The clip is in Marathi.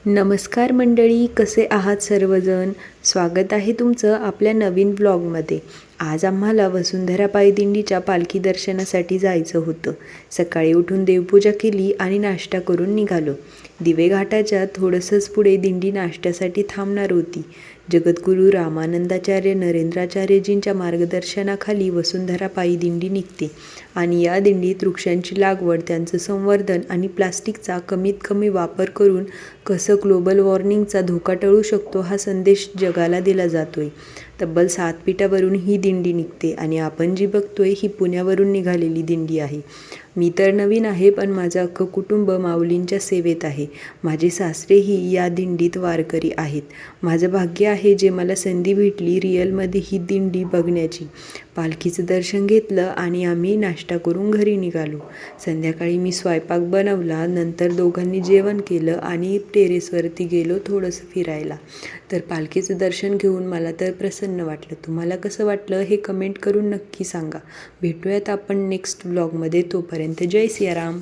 नमस्कार मंडळी, कसे आहात सर्वजण? स्वागत आहे तुमचं आपल्या नवीन व्लॉगमध्ये. आज आम्हाला वसुंधरा पायदिंडीच्या पालखी दर्शनासाठी जायचं होतं. सकाळी उठून देवपूजा केली आणि नाश्ता करून निघालो. दिवे घाटाच्या थोडंसंच पुढे दिंडी नाश्त्यासाठी थांबणार होती. जगद्गुरू रामानंदाचार्य नरेंद्राचार्यजींच्या मार्गदर्शनाखाली वसुंधरा पायी दिंडी निघते आणि या दिंडीत वृक्षांची लागवड, त्यांचं संवर्धन आणि प्लास्टिकचा कमीत कमी वापर करून कसं ग्लोबल वॉर्मिंगचा धोका टळू शकतो हा संदेश जगाला दिला जातोय. तब्बल 7 पिठावरून ही दिंडी निघते आणि आपण जी बघतोय ही पुण्यावरून निघालेली दिंडी आहे. मी तर नवीन आहे, पण माझं अख्खं कुटुंब माऊलींच्या सेवेत आहे. माझे सासरेही या दिंडीत वारकरी आहेत. माझं भाग्य आहे जे मला संधी भेटली रिअलमध्ये ही दिंडी बघण्याची. पालखीचं दर्शन घेतलं आणि आम्ही नाश्ता करून घरी निघालो. संध्याकाळी मी स्वयंपाक बनवला, नंतर दोघांनी जेवण केलं आणि टेरेसवरती गेलो थोडंसं फिरायला. तर पालखीचं दर्शन घेऊन मला तर प्रसन्न वाटलं. तुम्हाला कसं वाटलं हे कमेंट करून नक्की सांगा. भेटूयात आपण नेक्स्ट व्लॉगमध्ये. तोपर्यंत जय सियाराम.